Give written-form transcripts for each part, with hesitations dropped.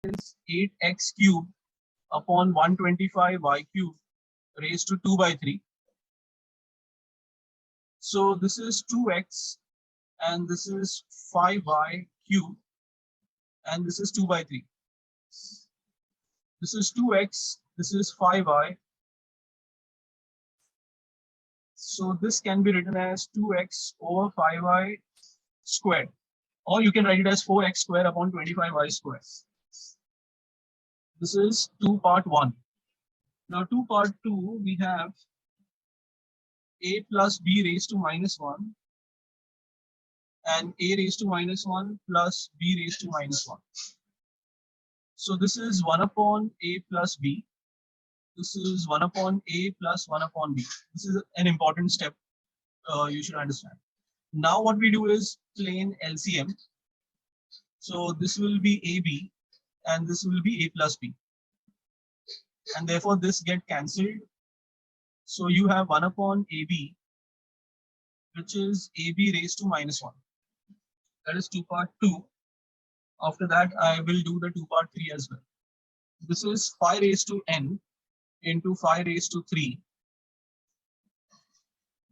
is 8x cubed upon 125y cubed raised to 2 by 3. So this is 2x and this is 5y cubed and this is 2 by 3. This is 2x, this is 5y. So this can be written as 2x over 5y squared, or you can write it as 4x squared upon 25y squared. This is 2 part 1. Now 2 part 2, we have a plus b raised to minus 1 and a raised to minus 1 plus b raised to minus 1. So this is 1 upon a plus b. This is 1 upon a plus 1 upon b. This is an important step you should understand. Now what we do is plain LCM. So this will be AB and this will be a plus b. And therefore this get cancelled. So you have 1 upon AB, which is AB raised to minus 1. That is 2 part 2. After that, I will do the 2 part 3 as well. This is 5 raised to n into 5 raised to 3.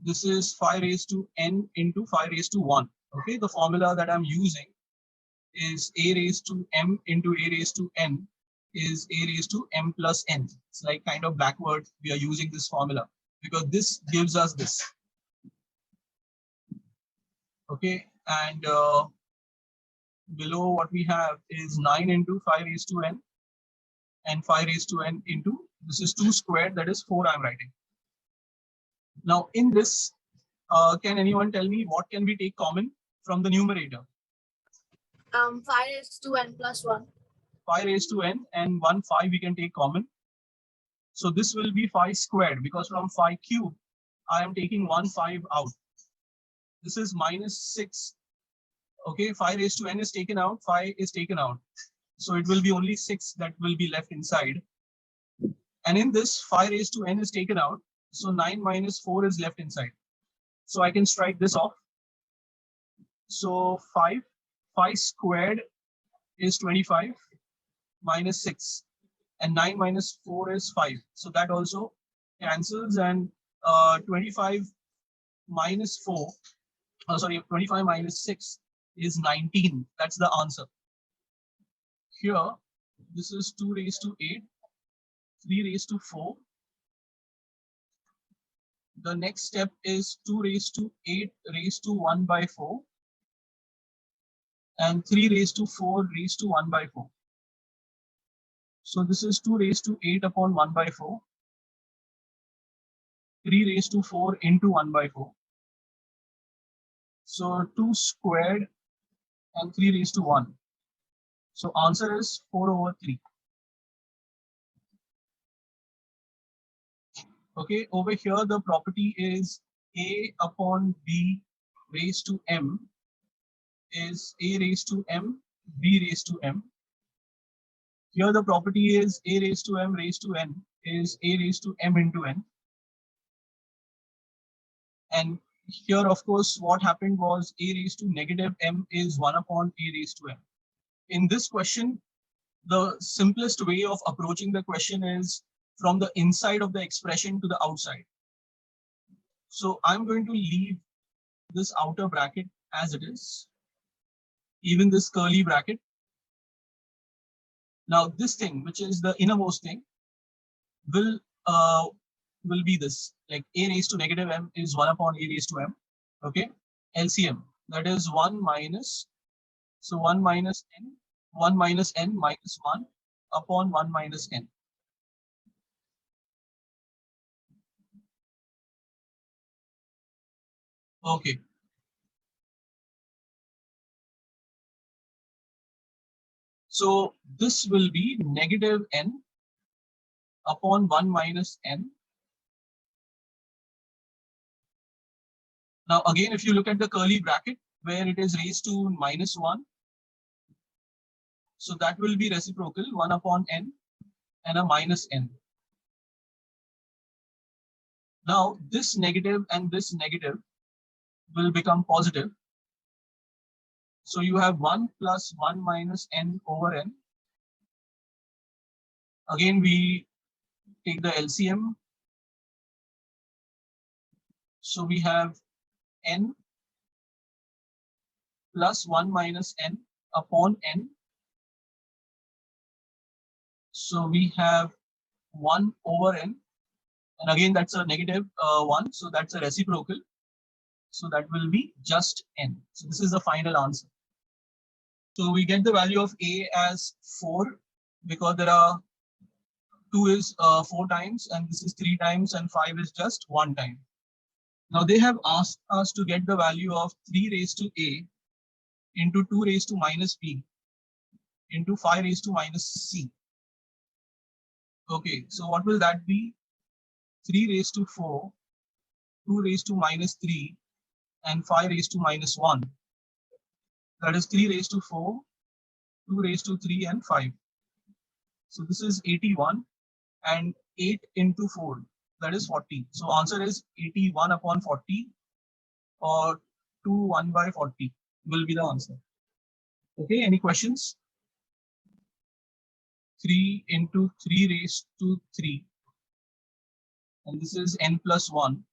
This is 5 raised to n into 5 raised to 1. Okay, the formula that I'm using is a raised to m into a raised to n is a raised to m plus n. It's like kind of backward. We are using this formula because this gives us this. Okay, and below what we have is 9 into 5 raised to n and 5 raised to n into, this is 2 squared, that is 4 I'm writing. Now in this, can anyone tell me what can we take common from the numerator? 5 raised to n plus 1. 5 raised to n and 1 5 we can take common. So this will be 5 squared because from 5 cube, I am taking 1 5 out. This is minus 6. Okay, 5 raised to n is taken out, 5 is taken out. So it will be only 6 that will be left inside. And in this, 5 raised to n is taken out. So 9 minus 4 is left inside. So I can strike this off. So 5 squared is 25 minus 6. And 9 minus 4 is 5. So that also cancels, and 25 minus 4, 25 minus 6 is 19. That's the answer. Here, this is 2 raised to 8, 3 raised to 4. The next step is 2 raised to 8 raised to 1 by 4 and 3 raised to 4 raised to 1 by 4. So this is 2 raised to 8 upon 1 by 4, 3 raised to 4 into 1 by 4. So 2 squared and 3 raised to 1. So answer is 4 over 3. Okay, over here the property is a upon b raised to m is a raised to m, b raised to m. Here the property is a raised to m raised to n is a raised to m into n. And here, of course, what happened was a raised to negative m is 1 upon a raised to m. In this question, the simplest way of approaching the question is from the inside of the expression to the outside. So I'm going to leave this outer bracket as it is, even this curly bracket. Now this thing, which is the innermost thing, will be this, like a raised to negative m is 1 upon a raised to m. Okay, LCM, that is 1 minus, so 1 minus n minus 1 upon 1 minus n. Okay. So this will be negative n upon 1 minus n. Now again, if you look at the curly bracket where it is raised to minus 1, so that will be reciprocal, 1 upon n and a minus n. Now this negative and this negative will become positive. So you have 1 plus 1 minus n over n. Again, we take the LCM. So we have n plus 1 minus n upon n. So we have 1 over n. And again, that's a negative 1. So that's a reciprocal. So that will be just n. So this is the final answer. So we get the value of a as 4 because there are 2 is 4 times and this is 3 times and 5 is just 1 time. Now they have asked us to get the value of 3 raised to a into 2 raised to minus b into 5 raised to minus c. Okay, so what will that be? 3 raised to 4, 2 raised to minus 3, and 5 raised to minus 1. That is 3 raised to 4, 2 raised to 3, and 5. So this is 81, and 8 into 4, that is 40. So answer is 81 upon 40, or 2 1 by 40 will be the answer. Okay, any questions? 3 into 3 raised to 3. And this is n plus 1.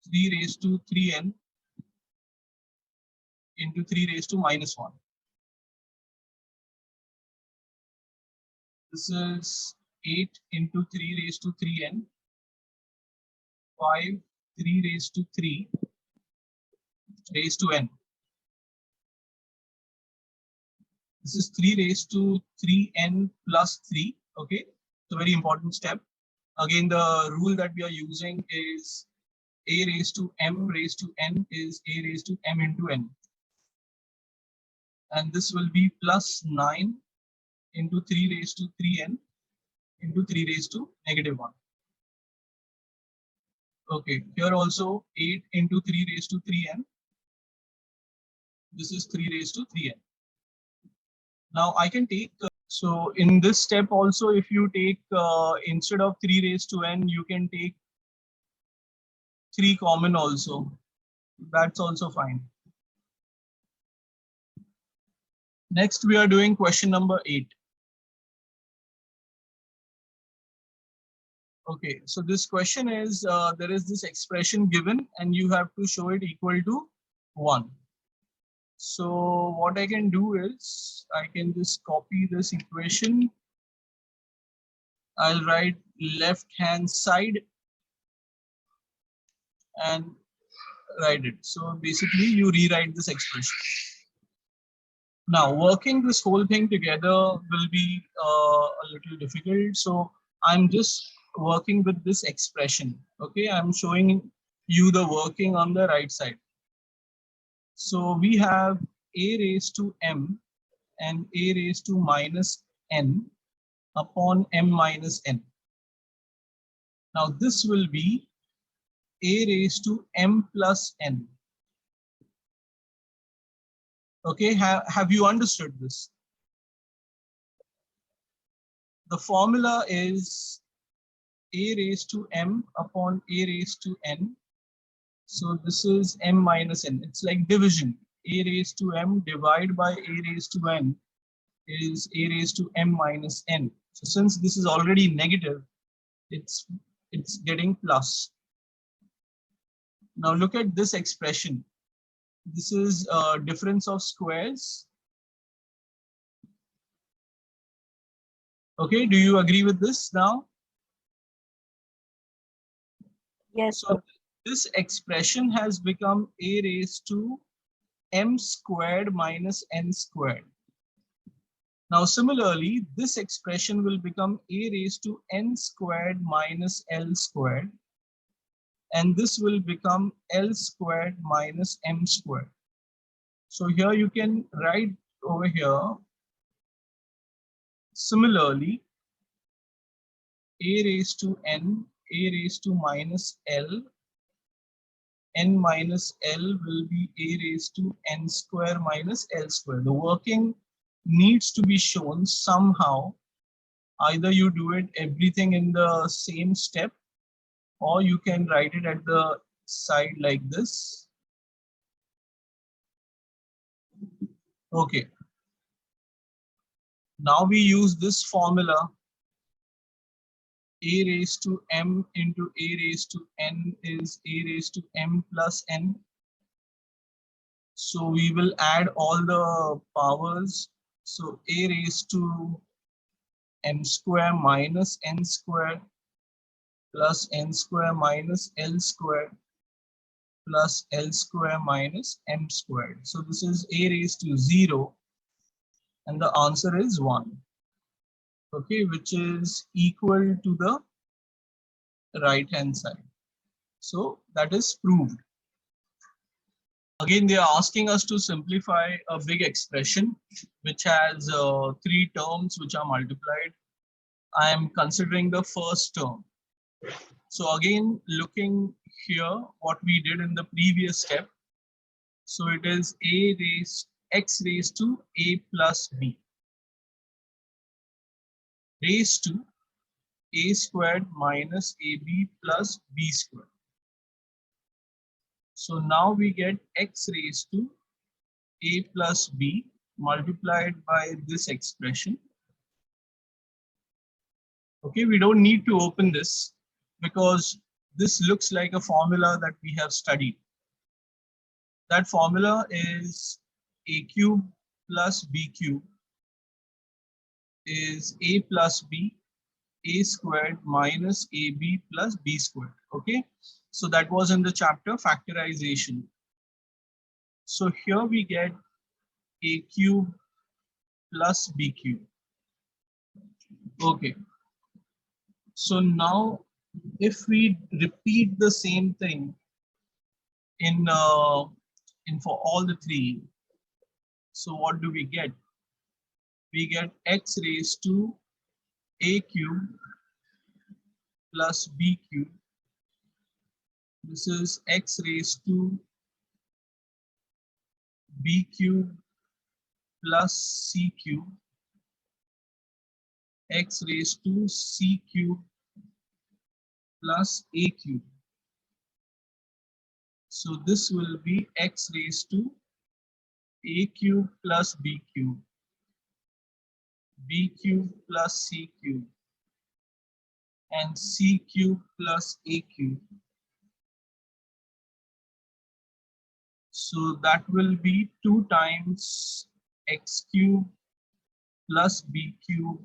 3 raised to 3n into 3 raised to minus 1. This is 8 into 3 raised to 3n, 5, 3 raised to 3 raised to n. This is 3 raised to 3n plus 3. Okay, it's a very important step. Again, the rule that we are using is a raised to m raised to n is a raised to m into n. And this will be plus 9 into 3 raised to 3n into 3 raised to negative 1. Okay, here also 8 into 3 raised to 3n. This is 3 raised to 3n. Now I can take, so in this step also, if you take, instead of 3 raised to n, you can take 3 common also. That's also fine. Next, we are doing question number 8. Okay, so this question is, there is this expression given and you have to show it equal to 1. So what I can do is, I can just copy this equation. I'll write left hand side and write it. So basically you rewrite this expression. Now working this whole thing together will be a little difficult. So I'm just working with this expression. Okay, I'm showing you the working on the right side. So we have a raised to m and a raised to minus n upon m minus n. Now this will be a raised to m plus n. Okay, have you understood this? The formula is a raised to m upon a raised to n. So this is m minus n. It's like division. A raised to m divided by a raised to n is a raised to m minus n. So since this is already negative, it's getting plus. Now look at this expression. This is a difference of squares. Okay, do you agree with this now? Yes, So this expression has become a raised to m squared minus n squared. Now similarly, this expression will become a raised to n squared minus l squared. And this will become l squared minus m squared. So here you can write over here, similarly, a raised to n, a raised to minus l, n minus l will be a raised to n square minus l square. The working needs to be shown somehow. Either you do it everything in the same step, or you can write it at the side like this. Okay. Now we use this formula, a raised to m into a raised to n is a raised to m plus n. So we will add all the powers. So a raised to m square minus n square plus n square minus l square plus L square minus M squared. So this is a raised to 0 and the answer is 1. Okay, which is equal to the right hand side. So that is proved. Again, they are asking us to simplify a big expression which has 3 terms which are multiplied. I am considering the first term. So again, looking here, what we did in the previous step. So it is a raised x raised to a plus b raised to a squared minus ab plus b squared. So now we get x raised to a plus b multiplied by this expression. Okay, we don't need to open this because this looks like a formula that we have studied. That formula is a cube plus b cube is a plus b, a squared minus ab plus b squared. Okay, so that was in the chapter factorization. So here we get a cube plus b cube. Okay, so now if we repeat the same thing in for all the three, so what do we get? We get x raised to a cube plus b cube. This is x raised to b cube plus c cube, x raised to c cube plus a cube. So this will be x raised to a cube plus b cube, b cube plus c cube, and c cube plus a cube. So that will be 2 times x cube plus b cube